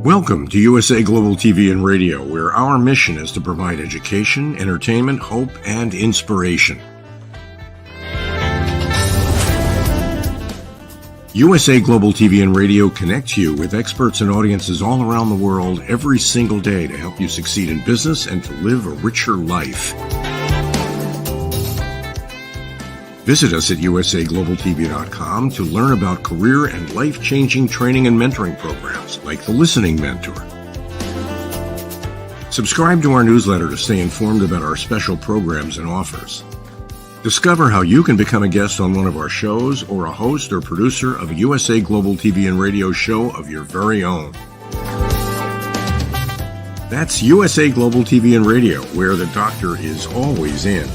Welcome to USA Global TV and Radio, where our mission is to provide education, entertainment, hope, and inspiration. USA Global TV and Radio connects you with experts and audiences all around the world every single day to help you succeed in business and to live a richer life. Visit us at usaglobaltv.com to learn about career and life-changing training and mentoring programs like the Listening Mentor. Subscribe to our newsletter to stay informed about our special programs and offers. Discover how you can become a guest on one of our shows or a host or producer of a USA Global TV and Radio show of your very own. That's USA Global TV and Radio, where the doctor is always in.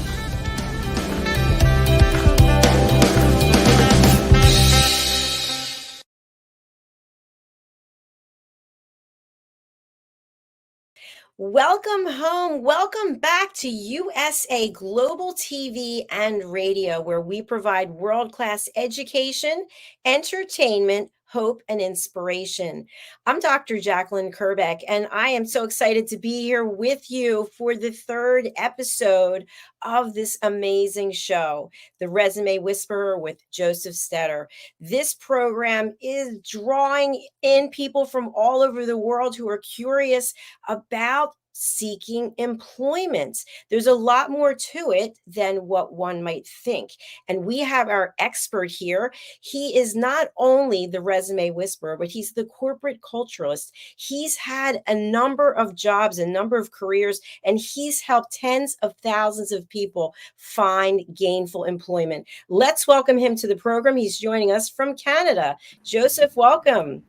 Welcome home. Welcome back to USA Global TV and Radio, where we provide world-class education, entertainment, hope, and inspiration. I'm Dr. JACALYN Kerbeck, and I am so excited to be here with you for the third episode of this amazing show, The Resume Whisperer with Josef Stetter. This program is drawing in people from all over the world who are curious about seeking employment. There's a lot more to it than what one might think. And we have our expert here. He is not only the resume whisperer, but he's the corporate culturalist. He's had a number of jobs, a number of careers, and he's helped tens of thousands of people find gainful employment. Let's welcome him to the program. He's joining us from Canada. Josef, welcome.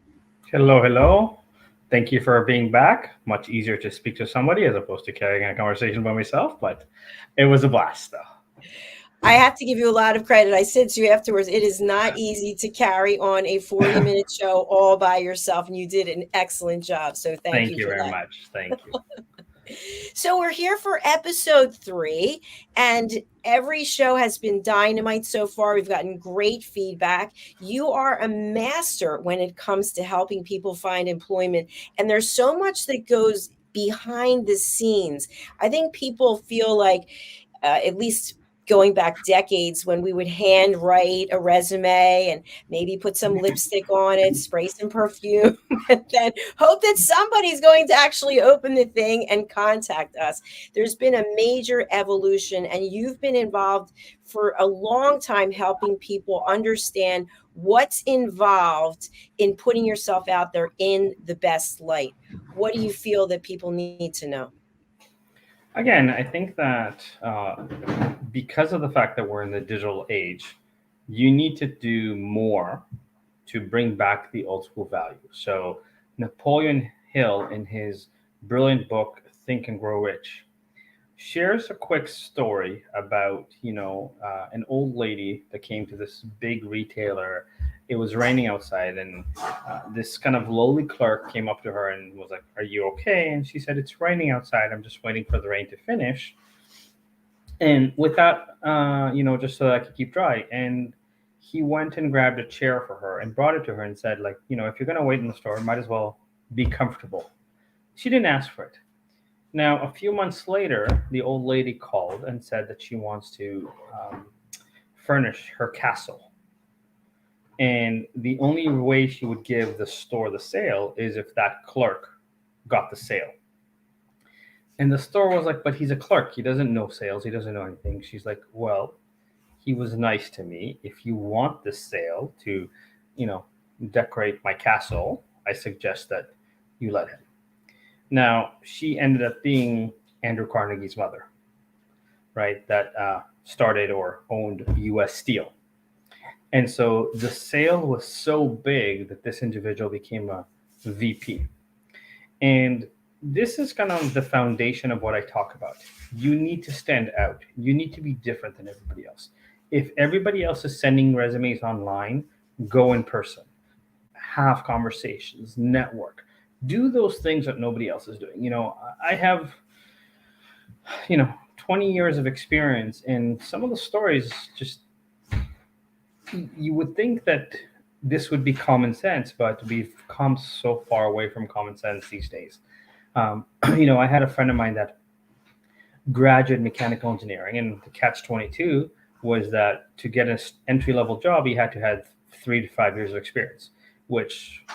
Hello. Thank you for being back. Much easier to speak to somebody as opposed to carrying a conversation by myself, but it was a blast though. I have to give you a lot of credit. I said to you afterwards, it is not easy to carry on a 40-minute show all by yourself, and you did an excellent job. So thank you very much. Thank you. So we're here for episode 3, and every show has been dynamite so far. We've gotten great feedback. You are a master when it comes to helping people find employment, and there's so much that goes behind the scenes. I think people feel like, at least going back decades, when we would handwrite a resume and maybe put some lipstick on it, spray some perfume, and then hope that somebody's going to actually open the thing and contact us. There's been a major evolution, and you've been involved for a long time helping people understand what's involved in putting yourself out there in the best light. What do you feel that people need to know? Again, I think that because of the fact that we're in the digital age, you need to do more to bring back the old school values. So Napoleon Hill, in his brilliant book, Think and Grow Rich, shares a quick story about, an old lady that came to this big retailer. It was raining outside, and this kind of lowly clerk came up to her and was like, "Are you okay?" And she said, "It's raining outside. I'm just waiting for the rain to finish." And with that, just so that I could keep dry. And he went and grabbed a chair for her and brought it to her and said, if you're going to wait in the store, might as well be comfortable. She didn't ask for it. Now, a few months later, the old lady called and said that she wants to furnish her castle. And the only way she would give the store the sale is if that clerk got the sale. And the store was like, "But he's a clerk. He doesn't know sales. He doesn't know anything." She's like, "Well, he was nice to me. If you want the sale to, decorate my castle, I suggest that you let him." Now, she ended up being Andrew Carnegie's mother, right? That started or owned U.S. Steel. And so the sale was so big that this individual became a VP. And this is kind of the foundation of what I talk about. You need to stand out. You need to be different than everybody else. If everybody else is sending resumes online, go in person, have conversations, network, do those things that nobody else is doing. I have, 20 years of experience, and some of the stories just, you would think that this would be common sense, but we've come so far away from common sense these days. I had a friend of mine that graduated mechanical engineering, and the catch 22 was that to get an entry level job, he had to have 3 to 5 years of experience, which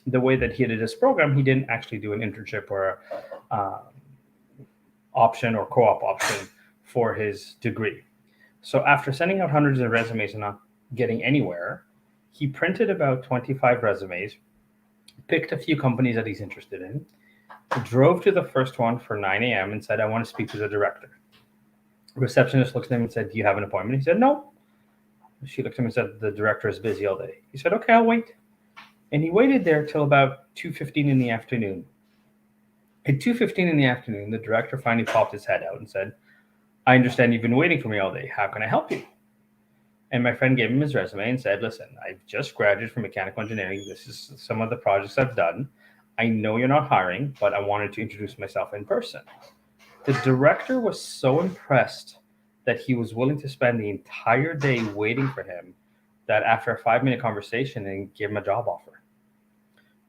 the way that he did his program, he didn't actually do an internship or option or co-op option for his degree. So after sending out hundreds of resumes and not getting anywhere, he printed about 25 resumes, picked a few companies that he's interested in, drove to the first one for 9 a.m. and said, I want to speak to the director. Receptionist looked at him and said, do you have an appointment? He said, no. She looked at him and said, the director is busy all day. He said, okay, I'll wait. And he waited there till about 2:15 in the afternoon. At 2:15 in the afternoon, the director finally popped his head out and said, I understand you've been waiting for me all day. How can I help you? And my friend gave him his resume and said, listen, I've just graduated from mechanical engineering. This is some of the projects I've done. I know you're not hiring, but I wanted to introduce myself in person. The director was so impressed that he was willing to spend the entire day waiting for him that after a 5-minute conversation and give him a job offer,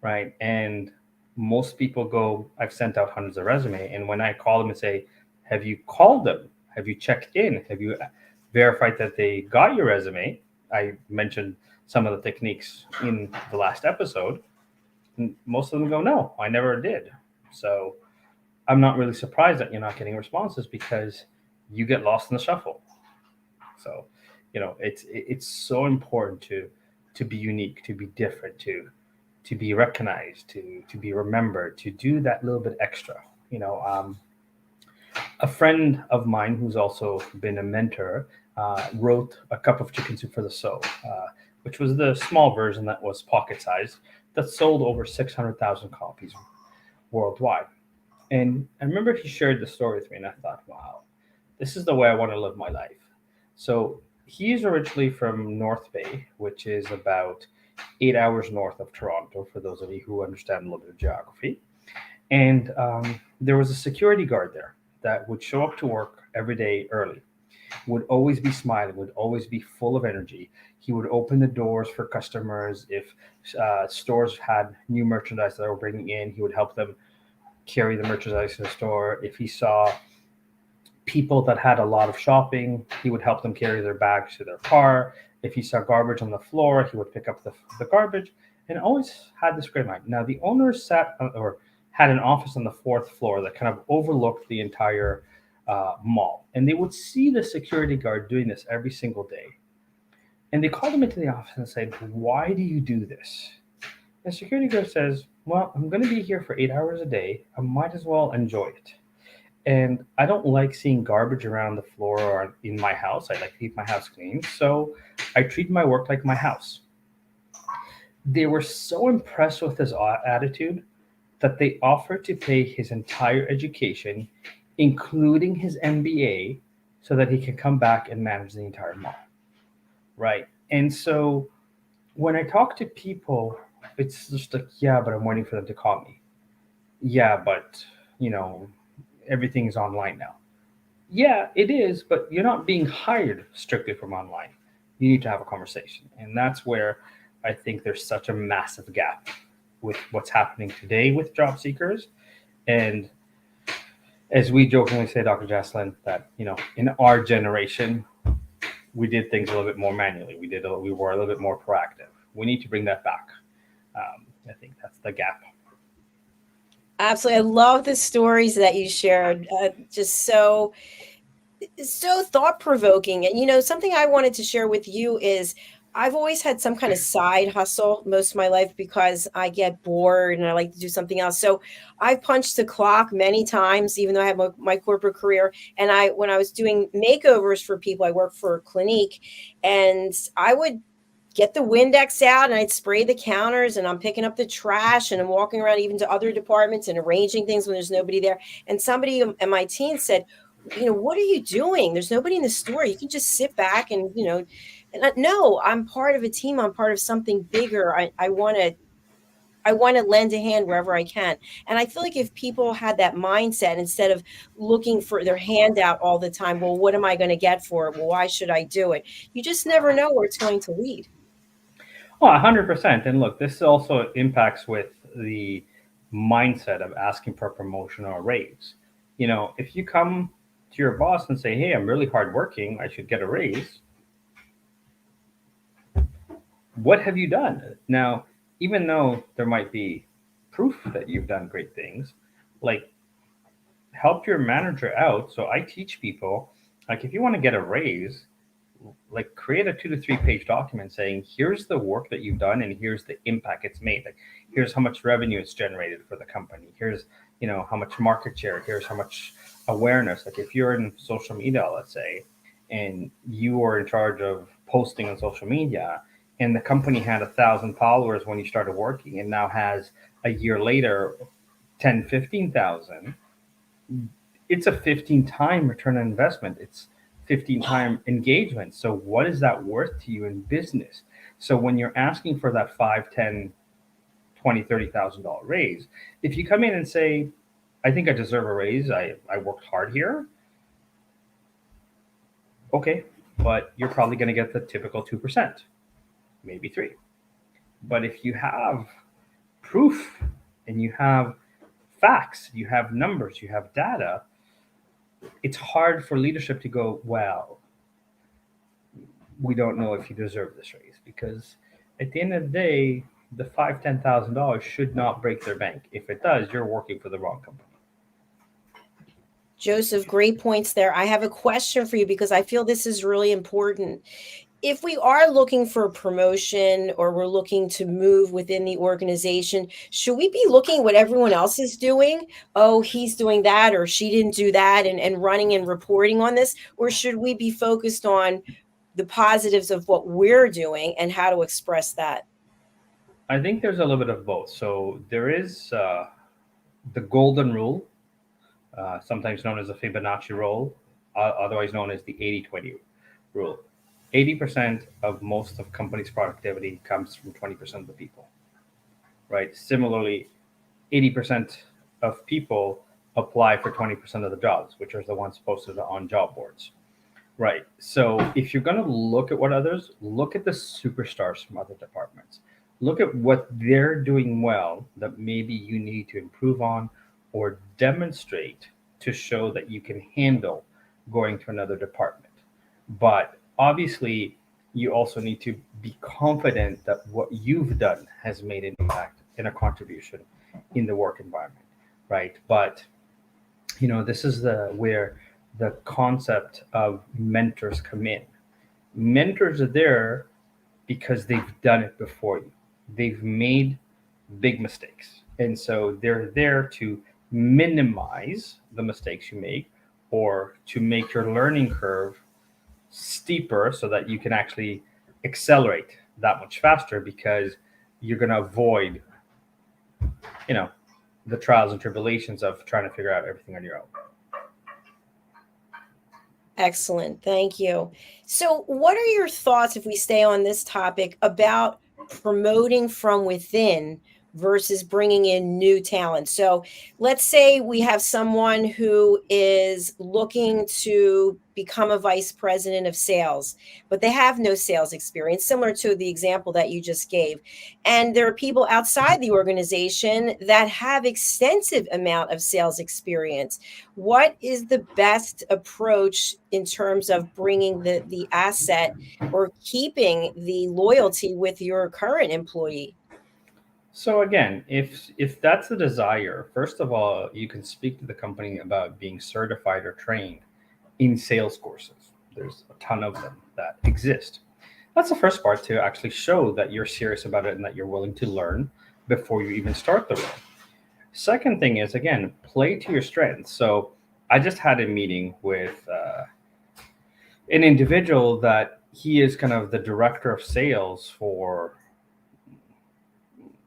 right? And most people go, I've sent out hundreds of resumes. And when I call them and say, have you called them? Have you checked in? Have you verified that they got your resume? I mentioned some of the techniques in the last episode. And most of them go, no, I never did. So I'm not really surprised that you're not getting responses because you get lost in the shuffle. So, it's so important to be unique, to be different, to be recognized, to be remembered, to do that little bit extra. A friend of mine who's also been a mentor wrote A Cup of Chicken Soup for the Soul, which was the small version that was pocket sized, that sold over 600,000 copies worldwide. And I remember he shared the story with me, and I thought, wow, this is the way I want to live my life. So he's originally from North Bay, which is about 8 hours north of Toronto, for those of you who understand a little bit of geography. And there was a security guard there that would show up to work every day early, would always be smiling, would always be full of energy. He would open the doors for customers. If stores had new merchandise that they were bringing in, he would help them carry the merchandise to the store. If he saw people that had a lot of shopping, he would help them carry their bags to their car. If he saw garbage on the floor, he would pick up the garbage, and always had this great mind. Now, the owner had an office on the 4th floor that kind of overlooked the entire mall. And they would see the security guard doing this every single day. And they called him into the office and said, why do you do this? And the security guard says, well, I'm going to be here for 8 hours a day. I might as well enjoy it. And I don't like seeing garbage around the floor or in my house. I like to keep my house clean. So I treat my work like my house. They were so impressed with his attitude that they offered to pay his entire education, including his MBA, so that he can come back and manage the entire mall. Right. And so when I talk to people, it's just like, yeah, but I'm waiting for them to call me. Yeah, but, everything's online now. Yeah, it is, but you're not being hired strictly from online. You need to have a conversation. And that's where I think there's such a massive gap with what's happening today with job seekers. And as we jokingly say, Dr. JACALYN, that, in our generation, we did things a little bit more manually. We were a little bit more proactive. We need to bring that back. I think that's the gap. Absolutely. I love the stories that you shared. Just so thought-provoking. And, something I wanted to share with you is I've always had some kind of side hustle most of my life because I get bored and I like to do something else. So I've punched the clock many times, even though I have my corporate career. And when I was doing makeovers for people, I worked for a clinique, and I would get the Windex out and I'd spray the counters, and I'm picking up the trash, and I'm walking around even to other departments and arranging things when there's nobody there. And somebody in my team said, what are you doing? There's nobody in the store. You can just sit back and, no, I'm part of a team. I'm part of something bigger. I want to lend a hand wherever I can. And I feel like if people had that mindset, instead of looking for their handout all the time, well, what am I going to get for it? Well, why should I do it? You just never know where it's going to lead. Oh, 100%. And look, this also impacts with the mindset of asking for a promotion or a raise. If you come to your boss and say, "Hey, I'm really hardworking, I should get a raise," what have you done? Now, even though there might be proof that you've done great things, like, help your manager out. So I teach people, like, if you want to get a raise, like, create a 2 to 3 page document saying, here's the work that you've done and here's the impact it's made. Like, here's how much revenue it's generated for the company. Here's, how much market share. Here's how much awareness. Like, if you're in social media, let's say, and you are in charge of posting on social media, and the company had 1,000 followers when you started working and now has a year later 10, 15,000, it's a 15-time return on investment. It's 15-time engagement. So what is that worth to you in business? So when you're asking for that 5, 10, 20, $30,000 raise, if you come in and say, I think I deserve a raise, I worked hard here, okay, but you're probably going to get the typical 2%, maybe 3. But if you have proof and you have facts, you have numbers, you have data, it's hard for leadership to go, well, we don't know if you deserve this raise, because at the end of the day, the $5,000-$10,000 should not break their bank. If it does, you're working for the wrong company. Joseph, great points there. I have a question for you because I feel this is really important. If we are looking for a promotion or we're looking to move within the organization, should we be looking at what everyone else is doing? Oh, he's doing that or she didn't do that, and running and reporting on this? Or should we be focused on the positives of what we're doing and how to express that? I think there's a little bit of both. So there is the golden rule, sometimes known as the Fibonacci rule, otherwise known as the 80-20 rule. 80% of most of companies' productivity comes from 20% of the people, right? Similarly, 80% of people apply for 20% of the jobs, which are the ones posted on job boards, right? So if you're going to look at what others, look at the superstars from other departments. Look at what they're doing well that maybe you need to improve on or demonstrate to show that you can handle going to another department. But obviously, you also need to be confident that what you've done has made an impact and a contribution in the work environment, right? But this is where the concept of mentors come in. Mentors are there because they've done it before you. They've made big mistakes, and so they're there to minimize the mistakes you make or to make your learning curve steeper so that you can actually accelerate that much faster, because you're going to avoid the trials and tribulations of trying to figure out everything on your own. Excellent. Thank you. So, what are your thoughts, if we stay on this topic, about promoting from within versus bringing in new talent? So, let's say we have someone who is looking to become a vice president of sales, but they have no sales experience, similar to the example that you just gave. And there are people outside the organization that have extensive amount of sales experience. What is the best approach in terms of bringing the asset or keeping the loyalty with your current employee? So again, if that's the desire, first of all, you can speak to the company about being certified or trained in sales courses. There's a ton of them that exist. That's the first part, to actually show that you're serious about it and that you're willing to learn before you even start the role. Second thing is, again, play to your strengths. So I just had a meeting with an individual that he is kind of the director of sales for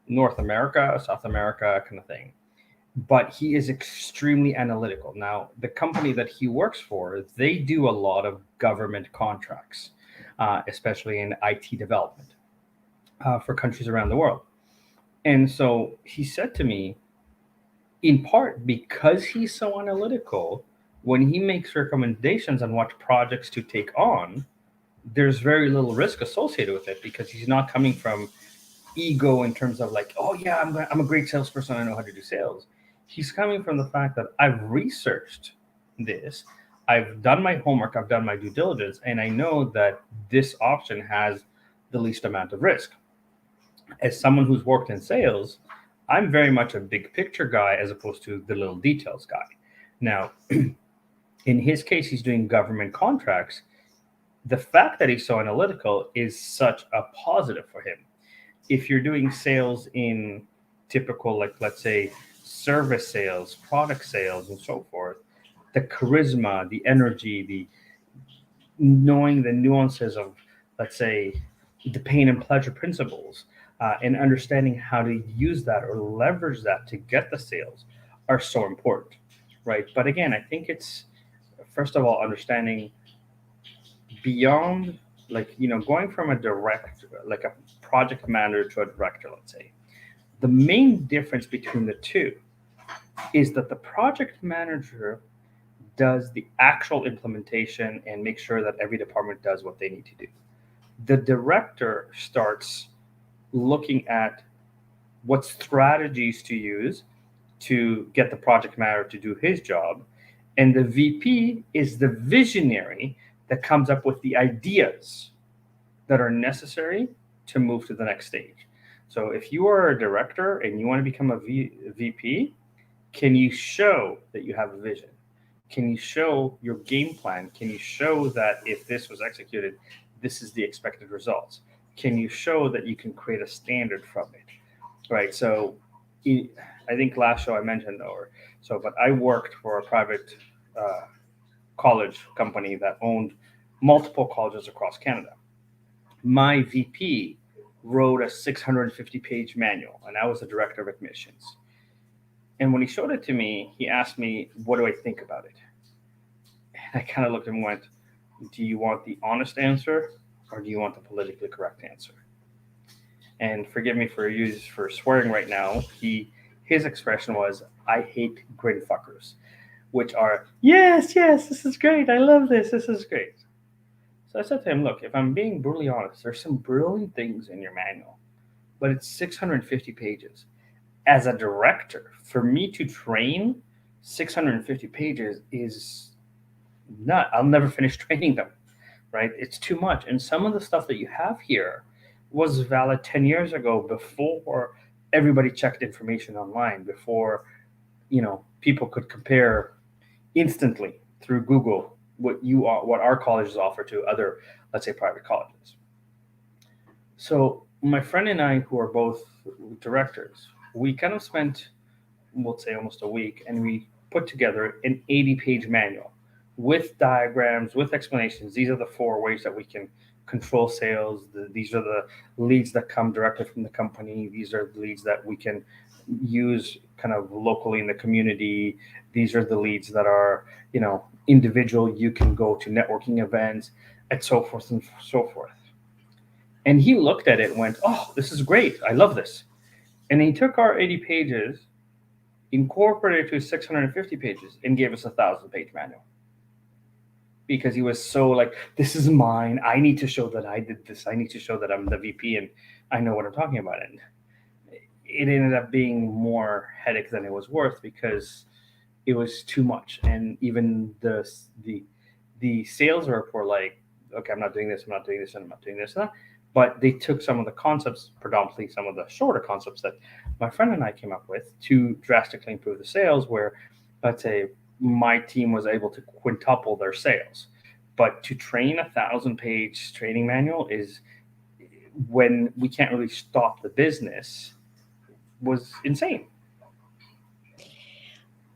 North America, South America, kind of thing. But he is extremely analytical. Now, the company that he works for, they do a lot of government contracts, especially in IT development for countries around the world. And so he said to me, in part because he's so analytical, when he makes recommendations on what projects to take on, there's very little risk associated with it because he's not coming from ego in terms of like, oh yeah, I'm a great salesperson, I know how to do sales. He's coming from the fact that I've researched this, I've done my homework, I've done my due diligence, and I know that this option has the least amount of risk. As someone who's worked in sales, I'm very much a big picture guy as opposed to the little details guy. Now, in his case, he's doing government contracts. The fact that he's so analytical is such a positive for him. If you're doing sales in typical, like, let's say, service sales, product sales, and so forth, the charisma, the energy, the knowing the nuances of, let's say, the pain and pleasure principles, and understanding how to use that or leverage that to get the sales are so important, right? But again, I think it's, first of all, understanding beyond, like, going from a direct, like a project manager to a director, let's say, the main difference between the two is that the project manager does the actual implementation and make sure that every department does what they need to do. The director starts looking at what strategies to use to get the project manager to do his job. And the VP is the visionary that comes up with the ideas that are necessary to move to the next stage. So if you are a director and you want to become a VP, can you show that you have a vision? Can you show your game plan? Can you show that if this was executed, this is the expected results? Can you show that you can create a standard from it, right? So I think last show I mentioned, but I worked for a private college company that owned multiple colleges across Canada. My VP wrote a 650-page manual, and I was the director of admissions. And when he showed it to me, he asked me, what do I think about it? And I kind of looked at him and went, do you want the honest answer or do you want the politically correct answer? And forgive me for swearing right now. His expression was, I hate grin fuckers, which are, yes, this is great. I love this. This is great. So I said to him, look, if I'm being brutally honest, there's some brilliant things in your manual, but it's 650 pages. As a director, for me to train 650 pages is not, I'll never finish training them, right? It's too much. And some of the stuff that you have here was valid 10 years ago, before everybody checked information online, before, people could compare instantly through Google what our colleges offer to other, let's say, private colleges. So my friend and I, who are both directors, we kind of spent, we'll say, almost a week, and we put together an 80-page manual with diagrams, with explanations. These are the 4 ways that we can control sales. These are the leads that come directly from the company. These are the leads that we can use kind of locally in the community. These are the leads that are, individual. You can go to networking events and so forth and so forth. And he looked at it and went, oh, this is great. I love this. And he took our 80 pages, incorporated it to 650 pages, and gave us a 1,000-page manual. Because he was so like, this is mine. I need to show that I did this. I need to show that I'm the VP and I know what I'm talking about. And it ended up being more headache than it was worth because it was too much. And even the sales rep were like, okay, I'm not doing this, I'm not doing this, and I'm not doing this. But they took some of the concepts, predominantly some of the shorter concepts that my friend and I came up with to drastically improve the sales, where, let's say, my team was able to quintuple their sales. But to train a 1,000-page training manual is, when we can't really stop the business, was insane.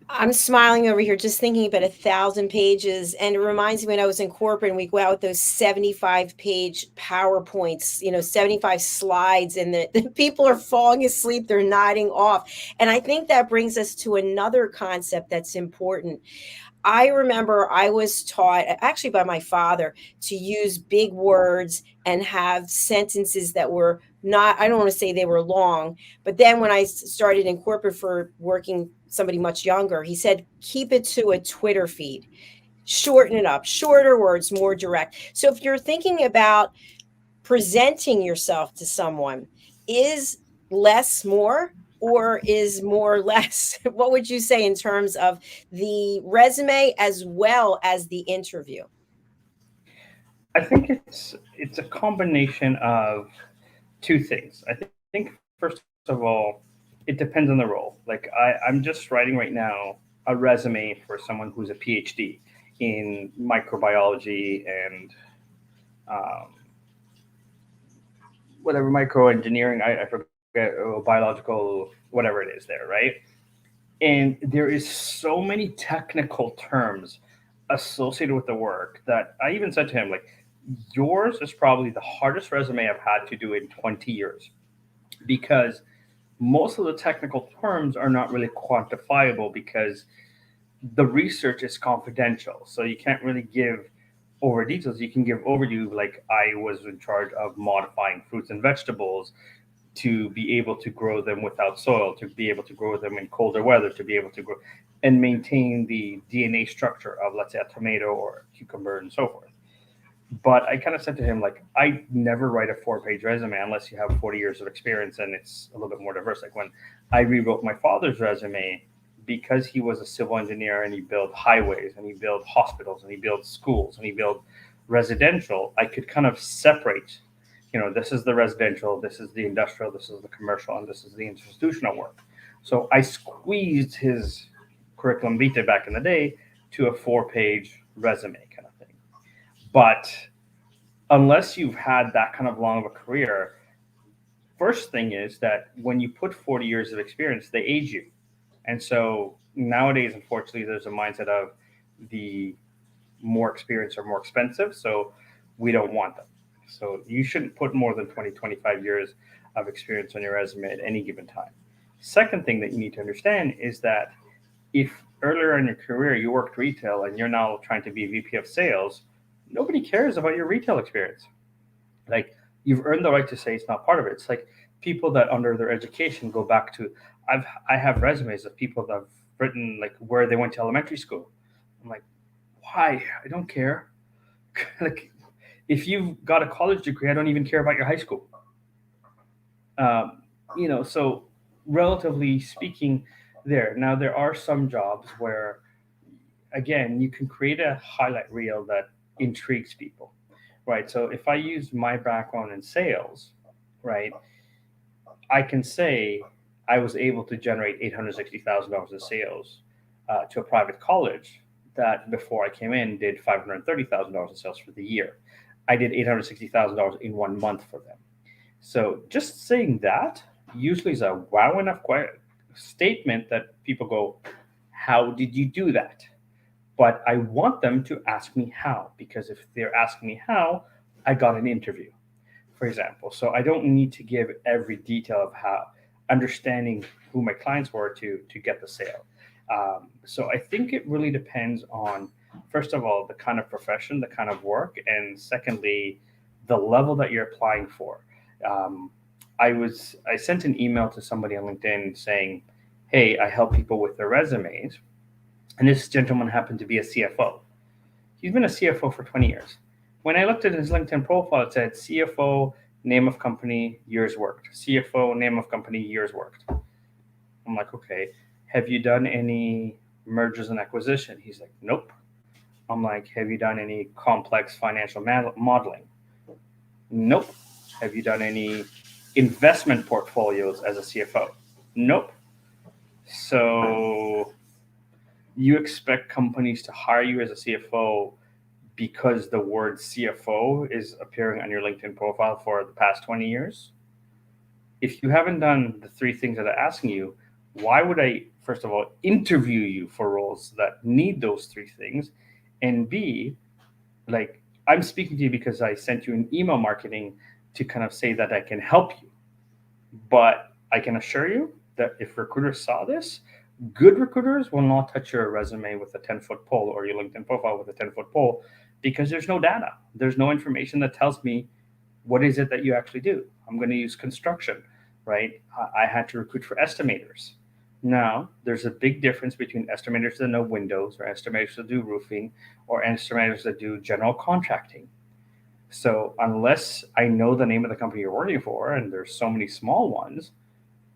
I'm smiling over here just thinking about 1,000 pages, and it reminds me when I was in corporate and we go out with those 75-page PowerPoints, 75 slides, and the people are falling asleep, they're nodding off. And I think that brings us to another concept that's important. I remember I was taught, actually by my father, to use big words and have sentences that were not, I don't want to say they were long, but then when I started in corporate for working somebody much younger, he said, keep it to a Twitter feed. Shorten it up, shorter words, more direct. So if you're thinking about presenting yourself to someone, is less more or is more less? What would you say in terms of the resume as well as the interview? I think it's a combination of two things. I think first of all, it depends on the role. Like I'm just writing right now a resume for someone who's a PhD in microbiology and um, whatever microengineering. I forget biological whatever it is there, right? And there is so many technical terms associated with the work that I even said to him, like, yours is probably the hardest resume I've had to do in 20 years because most of the technical terms are not really quantifiable because the research is confidential. So you can't really give over details. You can give overview, like I was in charge of modifying fruits and vegetables to be able to grow them without soil, to be able to grow them in colder weather, to be able to grow and maintain the DNA structure of, let's say, a tomato or a cucumber and so forth. But I kind of said to him, like, I never write a 4-page resume unless you have 40 years of experience and it's a little bit more diverse. Like when I rewrote my father's resume, because he was a civil engineer and he built highways and he built hospitals and he built schools and he built residential, I could kind of separate, this is the residential, this is the industrial, this is the commercial, and this is the institutional work. So I squeezed his curriculum vitae back in the day to a 4-page resume kind of thing. But unless you've had that kind of long of a career, first thing is that when you put 40 years of experience, they age you. And so nowadays, unfortunately, there's a mindset of the more experienced are more expensive. So we don't want them. So you shouldn't put more than 20, 25 years of experience on your resume at any given time. Second thing that you need to understand is that if earlier in your career you worked retail and you're now trying to be VP of sales, nobody cares about your retail experience. Like you've earned the right to say it's not part of it. It's like people that under their education go back to I have resumes of people that have written like where they went to elementary school. I'm like, why? I don't care. Like if you've got a college degree, I don't even care about your high school. So relatively speaking, there are some jobs where again you can create a highlight reel that intrigues people, right? So if I use my background in sales, right, I can say I was able to generate $860,000 in sales to a private college that before I came in did $530,000 in sales for the year. I did $860,000 in 1 month for them. So just saying that usually is a wow enough statement that people go, how did you do that? But I want them to ask me how, because if they're asking me how, I got an interview, for example. So I don't need to give every detail of how, understanding who my clients were to get the sale. So I think it really depends on, first of all, the kind of profession, the kind of work, and secondly, the level that you're applying for. Um, I sent an email to somebody on LinkedIn saying, "Hey, I help people with their resumes," and this gentleman happened to be a CFO. He's been a CFO for 20 years. When I looked at his LinkedIn profile, it said CFO, name of company, years worked. CFO, name of company, years worked. I'm like, okay, have you done any mergers and acquisition? He's like, nope. I'm like, have you done any complex financial modeling? Nope. Have you done any investment portfolios as a CFO? Nope. So you expect companies to hire you as a CFO because the word CFO is appearing on your LinkedIn profile for the past 20 years? If you haven't done the 3 things that I'm asking you, why would I, first of all, interview you for roles that need those 3 things? And B, like, I'm speaking to you because I sent you an email marketing to kind of say that I can help you. But I can assure you that if recruiters saw this, good recruiters will not touch your resume with a 10-foot pole or your LinkedIn profile with a 10-foot pole because there's no data. There's no information that tells me what is it that you actually do. I'm going to use construction, right? I had to recruit for estimators. Now, there's a big difference between estimators that know windows or estimators that do roofing or estimators that do general contracting. So, unless I know the name of the company you're working for, and there's so many small ones,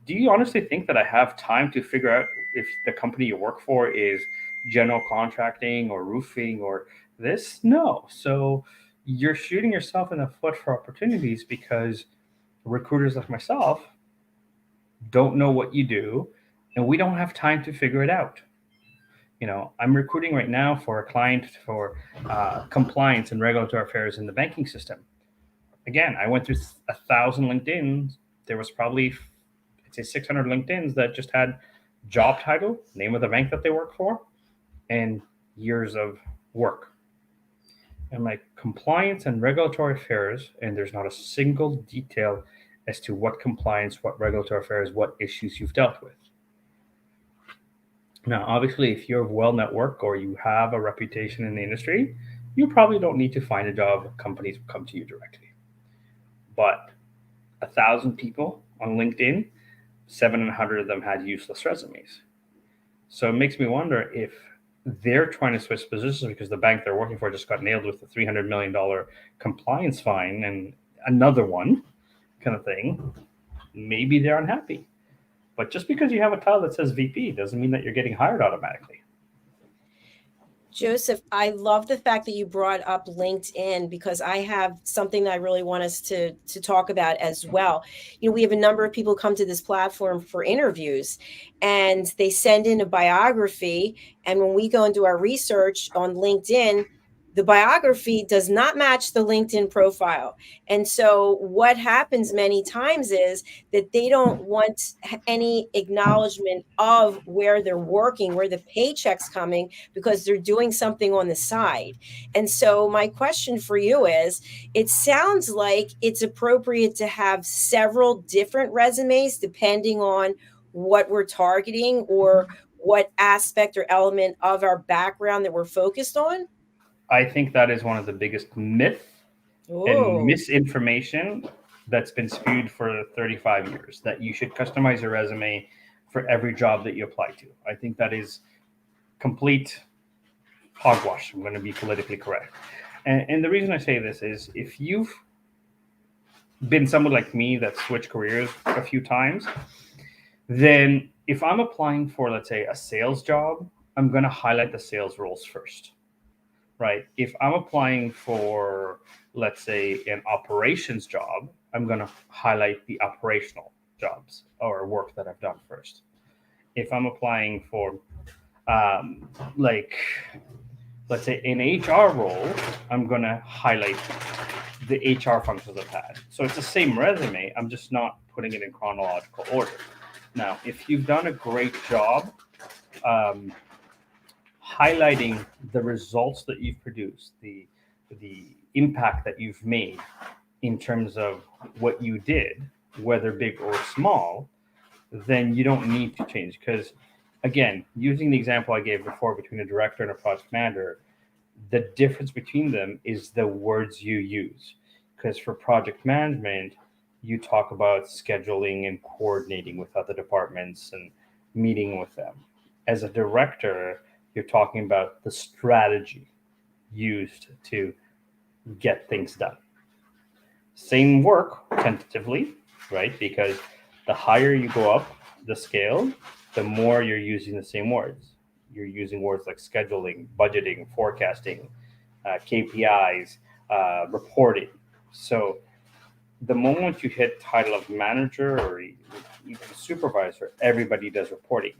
do you honestly think that I have time to figure out if the company you work for is general contracting or roofing or this? No. So, you're shooting yourself in the foot for opportunities because recruiters like myself don't know what you do, and we don't have time to figure it out. I'm recruiting right now for a client for compliance and regulatory affairs in the banking system. Again, I went through 1,000 LinkedIn's. There was probably, I'd say, 600 LinkedIn's that just had job title, name of the bank that they work for, and years of work. And like compliance and regulatory affairs, and there's not a single detail as to what compliance, what regulatory affairs, what issues you've dealt with. Now, obviously, if you're well networked or you have a reputation in the industry, you probably don't need to find a job. Companies will come to you directly. But 1,000 people on LinkedIn, 700 of them had useless resumes. So it makes me wonder if they're trying to switch positions because the bank they're working for just got nailed with a $300 million compliance fine and another one kind of thing. Maybe they're unhappy. But just because you have a title that says VP doesn't mean that you're getting hired automatically. Joseph, I love the fact that you brought up LinkedIn because I have something that I really want us to talk about as well. We have a number of people come to this platform for interviews and they send in a biography. And when we go and do our research on LinkedIn, the biography does not match the LinkedIn profile. And so what happens many times is that they don't want any acknowledgement of where they're working, where the paycheck's coming, because they're doing something on the side. And so my question for you is, it sounds like it's appropriate to have several different resumes depending on what we're targeting or what aspect or element of our background that we're focused on. I think that is one of the biggest myths and misinformation that's been spewed for 35 years, that you should customize your resume for every job that you apply to. I think that is complete hogwash. I'm going to be politically correct. And the reason I say this is if you've been someone like me that switched careers a few times, then if I'm applying for, let's say, a sales job, I'm going to highlight the sales roles first. Right? If I'm applying for, let's say, an operations job, I'm going to highlight the operational jobs or work that I've done first. If I'm applying for, let's say, an HR role, I'm going to highlight the HR functions I've had. So it's the same resume. I'm just not putting it in chronological order. Now, if you've done a great job, highlighting the results that you've produced, the impact that you've made in terms of what you did, whether big or small, then you don't need to change. Because again, using the example I gave before between a director and a project manager, the difference between them is the words you use. Because for project management, you talk about scheduling and coordinating with other departments and meeting with them. As a director, you're talking about the strategy used to get things done. Same work, tentatively, right? Because the higher you go up the scale, the more you're using the same words. You're using words like scheduling, budgeting, forecasting, KPIs, reporting. So the moment you hit title of manager or even supervisor, everybody does reporting.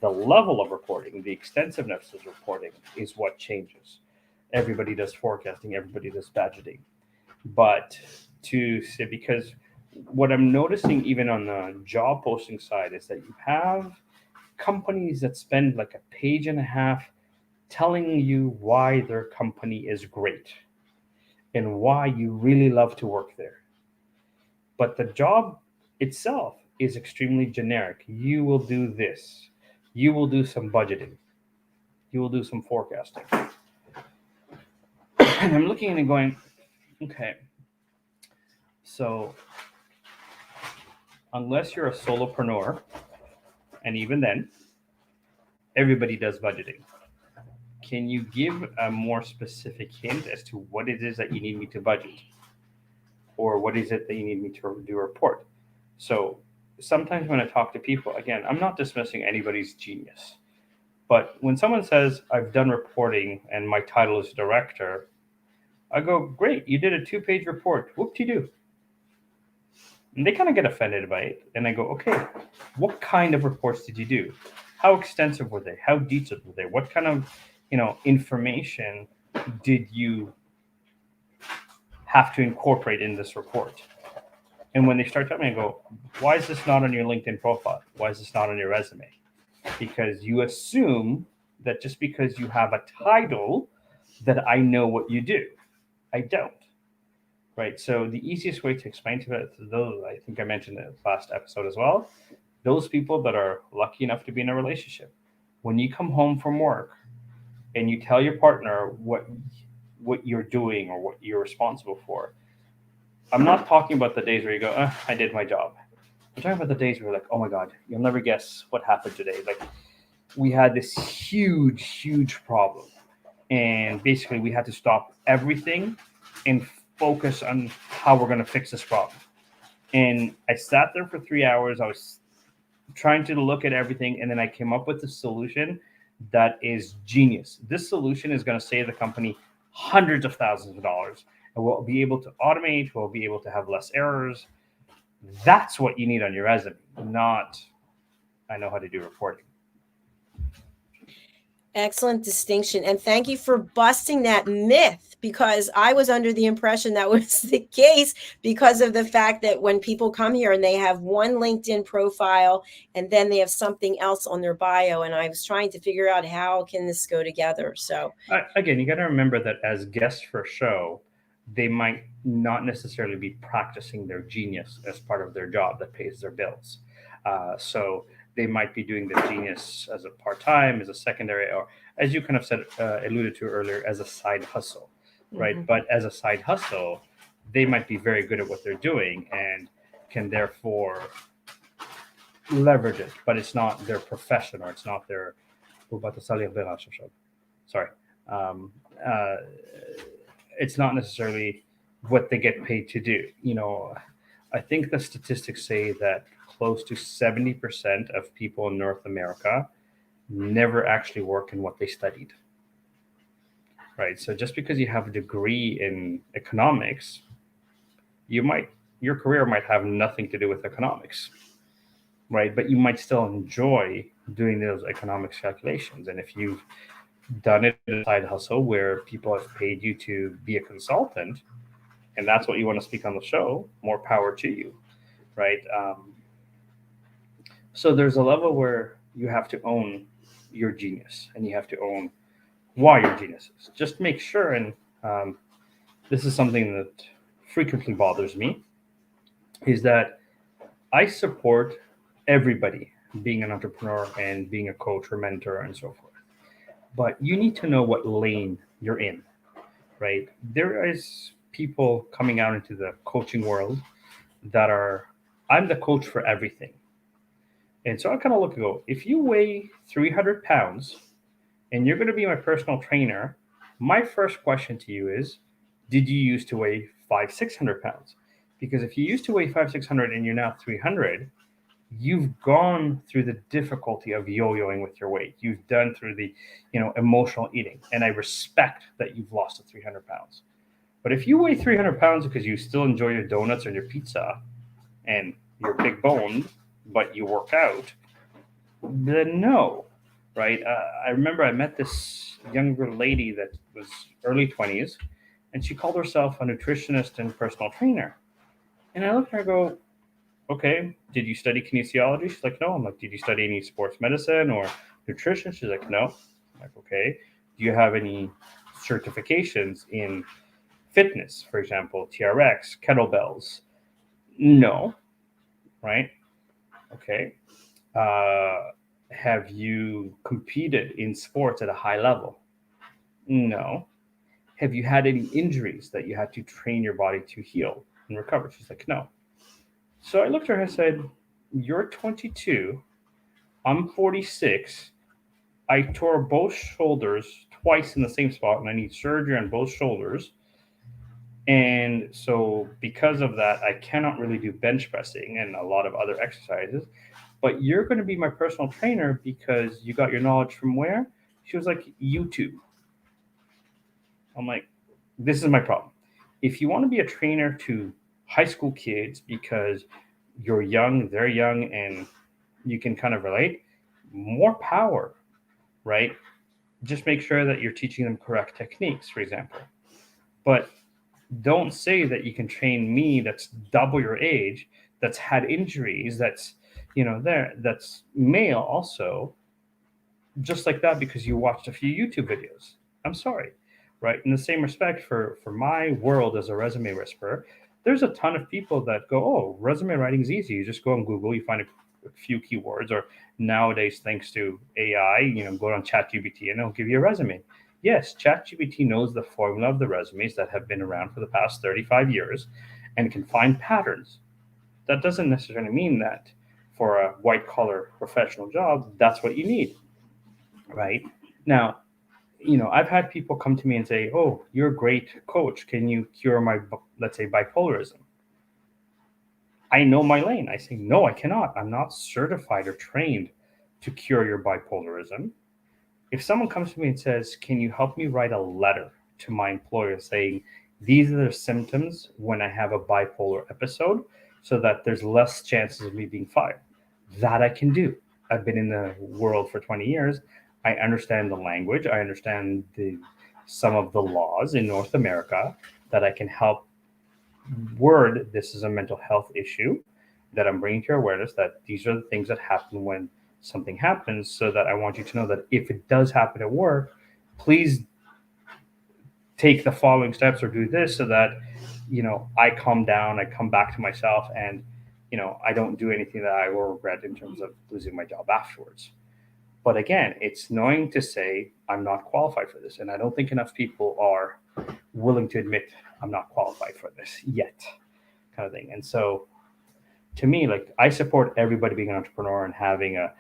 The level of reporting, the extensiveness of reporting is what changes. Everybody does forecasting, everybody does budgeting. But to say, because what I'm noticing even on the job posting side is that you have companies that spend like a page and a half telling you why their company is great and why you really love to work there. But the job itself is extremely generic. You will do this. You will do some budgeting. You will do some forecasting. And I'm looking and going, okay, so unless you're a solopreneur And even then, everybody does budgeting. Can you give a more specific hint as to what it is that you need me to budget? Or what is it that you need me to do a report? So sometimes when I talk to people, again, I'm not dismissing anybody's genius. But when someone says, I've done reporting and my title is director, I go, great, you did a 2-page report. Whoop-de-doo. And they kind of get offended by it. And I go, okay, what kind of reports did you do? How extensive were they? How detailed were they? What kind of, information did you have to incorporate in this report? And when they start telling me, I go, why is this not on your LinkedIn profile? Why is this not on your resume? Because you assume that just because you have a title that I know what you do. I don't. Right. So the easiest way to explain to those, I think I mentioned in the last episode as well, those people that are lucky enough to be in a relationship, when you come home from work and you tell your partner what you're doing or what you're responsible for, I'm not talking about the days where you go, I did my job. I'm talking about the days where you're like, oh my God, you'll never guess what happened today. Like, we had this huge problem. And basically we had to stop everything and focus on how we're going to fix this problem. And I sat there for 3 hours. I was trying to look at everything. And then I came up with a solution that is genius. This solution is going to save the company hundreds of thousands of dollars. And we'll be able to automate. We'll be able to have less errors. That's what you need on your resume, not I know how to do reporting. Excellent distinction. And thank you for busting that myth, because I was under the impression that was the case because of the fact that when people come here and they have one LinkedIn profile and then they have something else on their bio, and I was trying to figure out how can this go together. So again, you got to remember that as guests for a show, they might not necessarily be practicing their genius as part of their job that pays their bills. So they might be doing the genius as a part-time, as a secondary, or as you kind of said, alluded to earlier, as a side hustle, right? Mm-hmm. But as a side hustle, they might be very good at what they're doing and can therefore leverage it, but it's not their profession, or it's not their, sorry. It's not necessarily what they get paid to do. I think the statistics say that close to 70% of people in North America never actually work in what they studied. Right. So just because you have a degree in economics, your career might have nothing to do with economics. Right. But you might still enjoy doing those economics calculations. And if you've done it in a side hustle where people have paid you to be a consultant, and that's what you want to speak on the show, more power to you. Right. So there's a level where you have to own your genius, and you have to own why your genius is. Just make sure, and this is something that frequently bothers me, is that I support everybody being an entrepreneur and being a coach or mentor and so forth. But you need to know what lane you're in, right? There is people coming out into the coaching world that are, I'm the coach for everything. And so I kind of look and go, if you weigh 300 pounds and you're going to be my personal trainer, my first question to you is, did you used to weigh 500-600 pounds? Because if you used to weigh 500-600 and you're now 300, you've gone through the difficulty of yo-yoing with your weight. You've done through the, emotional eating. And I respect that you've lost the 300 pounds. But if you weigh 300 pounds because you still enjoy your donuts or your pizza and you're big boned, but you work out, then no, right? I remember I met this younger lady that was early 20s, and she called herself a nutritionist and personal trainer. And I looked at her and go, okay, did you study kinesiology? She's like, no. I'm like, did you study any sports medicine or nutrition? She's like, no. I'm like, okay. Do you have any certifications in fitness, for example, TRX, kettlebells? No. Right? Okay. Have you competed in sports at a high level? No. Have you had any injuries that you had to train your body to heal and recover? She's like, no. So I looked at her and I said, you're 22 I'm 46. I tore both shoulders twice in the same spot, and I need surgery on both shoulders. And so, because of that, I cannot really do bench pressing and a lot of other exercises. But you're going to be my personal trainer because you got your knowledge from where? She was like, YouTube. I'm like, this is my problem. If you want to be a trainer to high school kids because you're young, they're young, and you can kind of relate, more power, right? Just make sure that you're teaching them correct techniques, for example. But don't say that you can train me that's double your age, that's had injuries, that's, that's male also, just like that because you watched a few YouTube videos. I'm sorry, right? In the same respect, for my world as a resume whisperer, there's a ton of people that go, oh, resume writing is easy. You just go on Google, you find a few keywords, or nowadays, thanks to AI, go on ChatGPT and it'll give you a resume. Yes, ChatGPT knows the formula of the resumes that have been around for the past 35 years and can find patterns. That doesn't necessarily mean that for a white collar professional job, that's what you need, right? Now, I've had people come to me and say, oh, you're a great coach. Can you cure my, let's say, bipolarism? I know my lane. I say, no, I cannot. I'm not certified or trained to cure your bipolarism. If someone comes to me and says, can you help me write a letter to my employer saying, these are the symptoms when I have a bipolar episode so that there's less chances of me being fired? That I can do. I've been in the world for 20 years. I understand the language. I understand some of the laws in North America that I can help word this is a mental health issue that I'm bringing to your awareness, that these are the things that happen when something happens, so that I want you to know that if it does happen at work, please take the following steps or do this so that, I calm down, I come back to myself, and, I don't do anything that I will regret in terms of losing my job afterwards. But again, it's knowing to say, I'm not qualified for this. And I don't think enough people are willing to admit I'm not qualified for this yet, kind of thing. And so to me, like, I support everybody being an entrepreneur and having a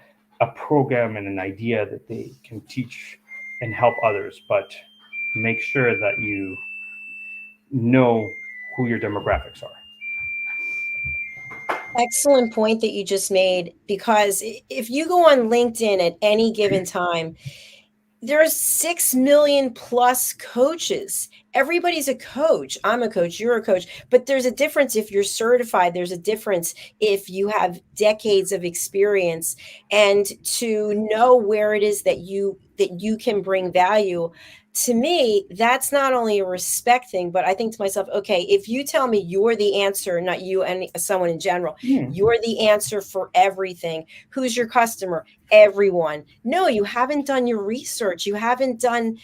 program and an idea that they can teach and help others, but make sure that you know who your demographics are. Excellent point that you just made, because if you go on LinkedIn at any given time, there's 6 million plus coaches. Everybody's a coach. I'm a coach. You're a coach. But there's a difference if you're certified. There's a difference if you have decades of experience, and to know where it is that you can bring value. To me, that's not only a respect thing, but I think to myself, okay, if you tell me you're the answer, not you and someone in general, you're the answer for everything. Who's your customer? Everyone. No, you haven't done your research. You haven't done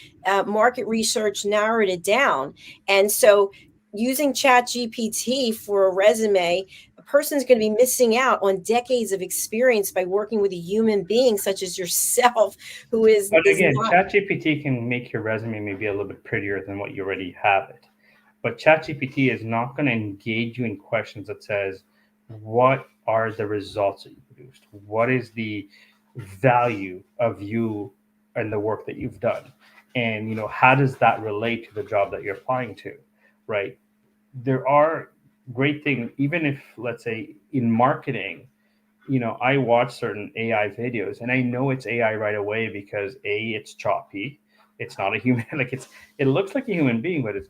market research, narrowed it down. And so using ChatGPT for a resume, a person's going to be missing out on decades of experience by working with a human being such as yourself, who is. But again, not. ChatGPT can make your resume maybe a little bit prettier than what you already have it. But ChatGPT is not going to engage you in questions that says, what are the results that you produced? What is the value of you and the work that you've done? And, how does that relate to the job that you're applying to, right? There are great things, even if, let's say, in marketing, I watch certain AI videos and I know it's AI right away because it's choppy. It's not a human. Like it looks like a human being, but it's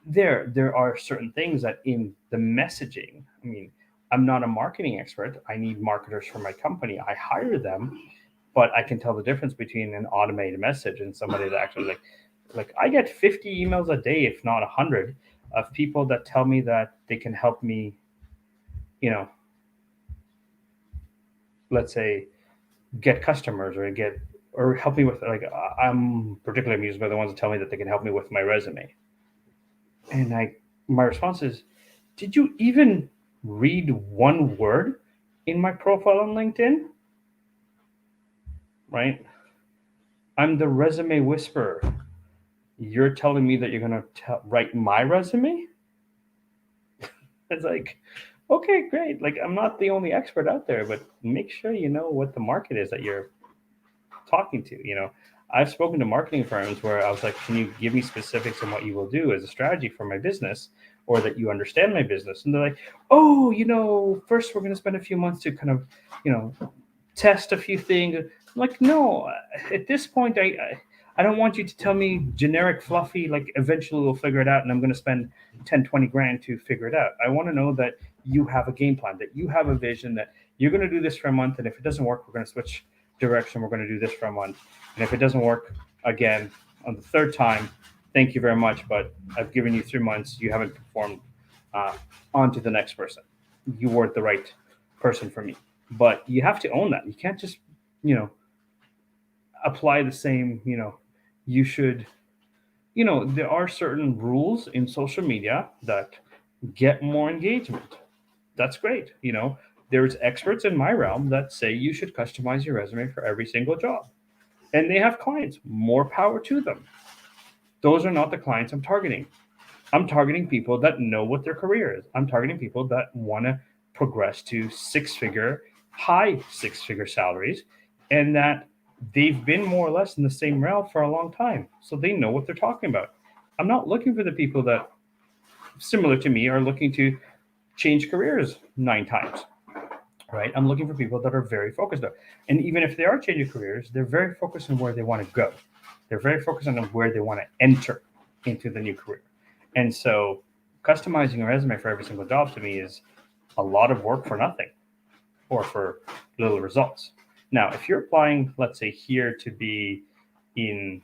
there are certain things that in the messaging, I mean, I'm not a marketing expert. I need marketers for my company. I hire them, but I can tell the difference between an automated message and somebody that actually like I get 50 emails a day, if not 100, of people that tell me that they can help me, let's say, get customers or help me with, like, I'm particularly amused by the ones that tell me that they can help me with my resume. And my response is, did you even read one word in my profile on LinkedIn? Right? I'm the resume whisperer. You're telling me that you're going to write my resume? It's like, Okay, great. Like, I'm not the only expert out there, but make sure you know what the market is that you're talking to. I've spoken to marketing firms where I was like, can you give me specifics on what you will do as a strategy for my business, or that you understand my business? And they're like, oh, first we're going to spend a few months to kind of, you know, test a few things. I'm like, no, at this point, I don't want you to tell me generic fluffy, like eventually we'll figure it out and I'm going to spend 10, 20 grand to figure it out. I want to know that you have a game plan, that you have a vision, that you're going to do this for a month. And if it doesn't work, we're going to switch direction. We're going to do this for a month. And if it doesn't work again on the third time, thank you very much. But I've given you 3 months. You haven't performed. On to the next person. You weren't the right person for me. But you have to own that. You can't just, apply the same, you should, there are certain rules in social media that get more engagement. That's great. There's experts in my realm that say you should customize your resume for every single job. And they have clients. More power to them. Those are not the clients I'm targeting. I'm targeting people that know what their career is. I'm targeting people that want to progress to high six figure salaries, and that they've been more or less in the same realm for a long time. So they know what they're talking about. I'm not looking for the people that, similar to me, are looking to change careers 9 times, right? I'm looking for people that are very focused on. And even if they are changing careers, they're very focused on where they want to go. They're very focused on where they want to enter into the new career. And so customizing a resume for every single job to me is a lot of work for nothing, or for little results. Now, if you're applying, let's say, here to be in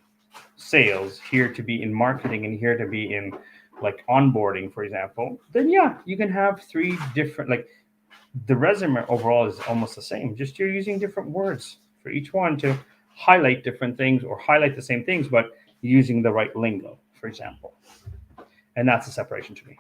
sales, here to be in marketing, and here to be in like onboarding, for example, then yeah, you can have 3 different, like the resume overall is almost the same, just you're using different words for each one to highlight different things or highlight the same things, but using the right lingo, for example. And that's the separation to me.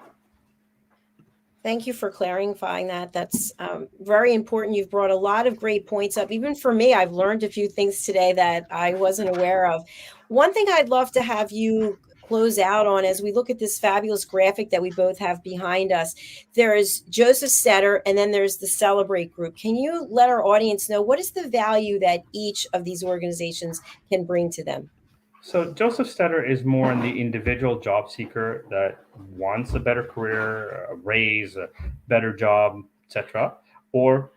Thank you for clarifying that. That's very important. You've brought a lot of great points up. Even for me, I've learned a few things today that I wasn't aware of. One thing I'd love to have you close out on as we look at this fabulous graphic that we both have behind us. There's Josef Stetter, and then there's the Celebrate Group. Can you let our audience know what is the value that each of these organizations can bring to them? So Josef Stetter is more in the individual job seeker that wants a better career, a raise, a better job, etc. Or,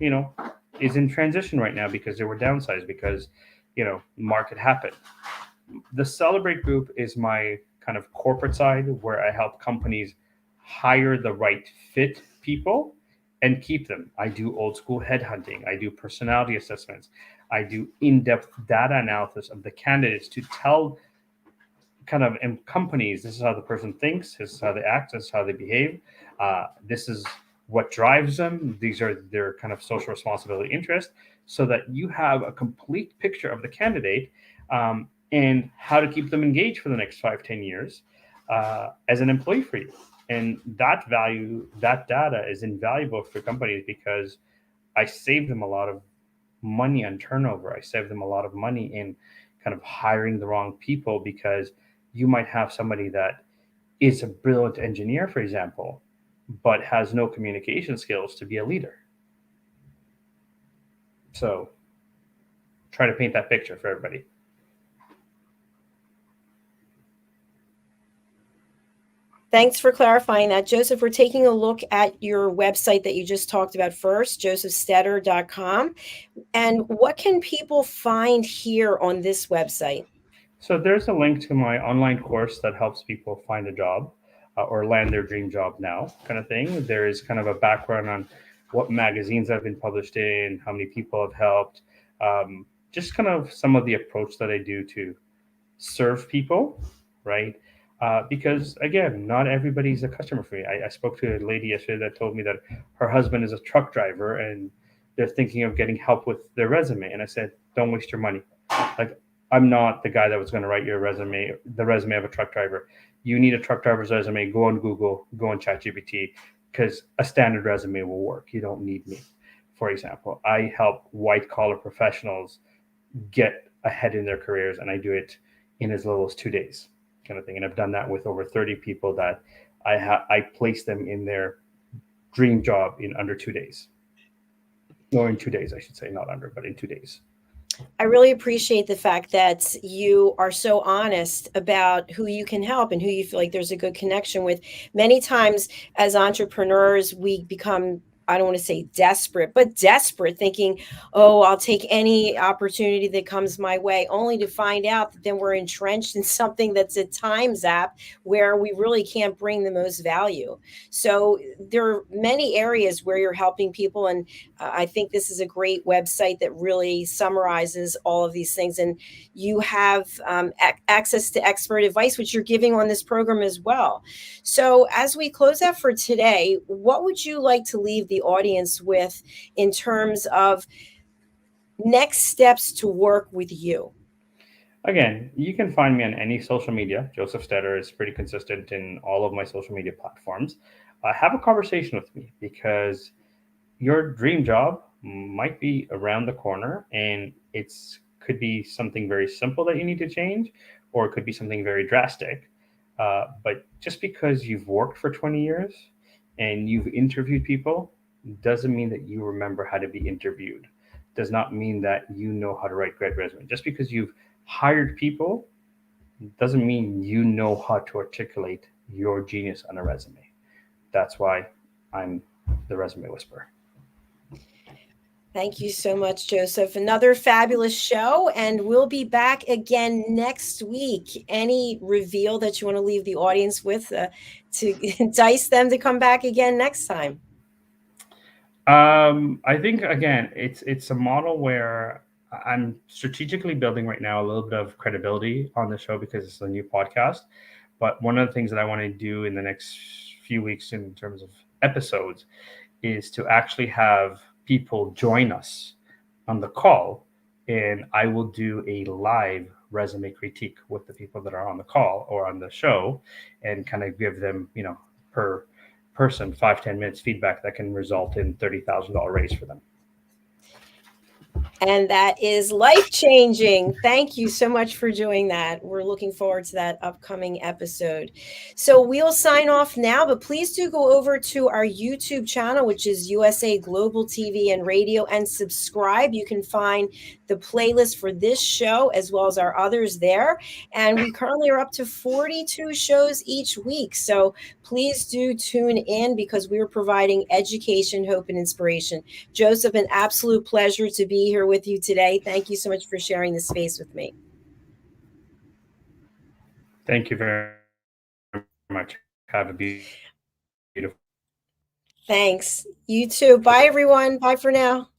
is in transition right now because they were downsized because, market happened. The Celebrate Group is my kind of corporate side where I help companies hire the right fit people and keep them. I do old school headhunting. I do personality assessments. I do in-depth data analysis of the candidates to tell kind of in companies, this is how the person thinks, this is how they act, this is how they behave. This is what drives them. These are their kind of social responsibility interest, so that you have a complete picture of the candidate, and how to keep them engaged for the next 5-10 years as an employee for you. And that data is invaluable for companies because I save them a lot of money on turnover. I save them a lot of money in kind of hiring the wrong people, because you might have somebody that is a brilliant engineer, for example, but has no communication skills to be a leader. So try to paint that picture for everybody. Thanks for clarifying that. Josef, we're taking a look at your website that you just talked about first, JosefStetter.com. And what can people find here on this website? So there's a link to my online course that helps people find a job or land their dream job now, kind of thing. There is kind of a background on what magazines I've been published in, how many people I've helped, just kind of some of the approach that I do to serve people, right? Because again, not everybody's a customer for me. I spoke to a lady yesterday that told me that her husband is a truck driver and they're thinking of getting help with their resume. And I said, don't waste your money. Like, I'm not the guy that was going to write your resume, the resume of a truck driver. You need a truck driver's resume, go on Google, go on ChatGPT, because a standard resume will work. You don't need me. For example, I help white collar professionals get ahead in their careers, and I do it in as little as 2 days, kind of thing. And I've done that with over 30 people that I place them in their dream job in under 2 days. Or in 2 days, I should say, not under, but in 2 days. I really appreciate the fact that you are so honest about who you can help and who you feel like there's a good connection with. Many times as entrepreneurs, we become, I don't want to say desperate, but desperate, thinking, oh, I'll take any opportunity that comes my way, only to find out that then we're entrenched in something that's a time zap where we really can't bring the most value. So there are many areas where you're helping people. And I think this is a great website that really summarizes all of these things. And you have access to expert advice, which you're giving on this program as well. So as we close out for today, what would you like to leave the audience with in terms of next steps to work with you? Again, you can find me on any social media. Josef Stetter is pretty consistent in all of my social media platforms. Have a conversation with me, because your dream job might be around the corner, and could be something very simple that you need to change, or it could be something very drastic. But just because you've worked for 20 years and you've interviewed people doesn't mean that you remember how to be interviewed. Does not mean that you know how to write great resume. Just because you've hired people doesn't mean you know how to articulate your genius on a resume. That's why I'm the resume whisperer. Thank you so much, Josef. Another fabulous show, and we'll be back again next week. Any reveal that you want to leave the audience with to entice them to come back again next time? I think, again, it's a model where I'm strategically building right now a little bit of credibility on the show because it's a new podcast. But one of the things that I want to do in the next few weeks in terms of episodes is to actually have people join us on the call, and I will do a live resume critique with the people that are on the call or on the show, and kind of give them, per person, 5-10 minutes feedback that can result in $30,000 raise for them. And that is life-changing. Thank you so much for doing that. We're looking forward to that upcoming episode. So we'll sign off now, but please do go over to our YouTube channel, which is USA Global TV and Radio, and subscribe. You can find the playlist for this show as well as our others there. And we currently are up to 42 shows each week. So please do tune in, because we're providing education, hope, and inspiration. Josef, an absolute pleasure to be here with you today. Thank you so much for sharing the space with me. Thank you very much. Have a beautiful. Thanks. You too. Bye, everyone. Bye for now.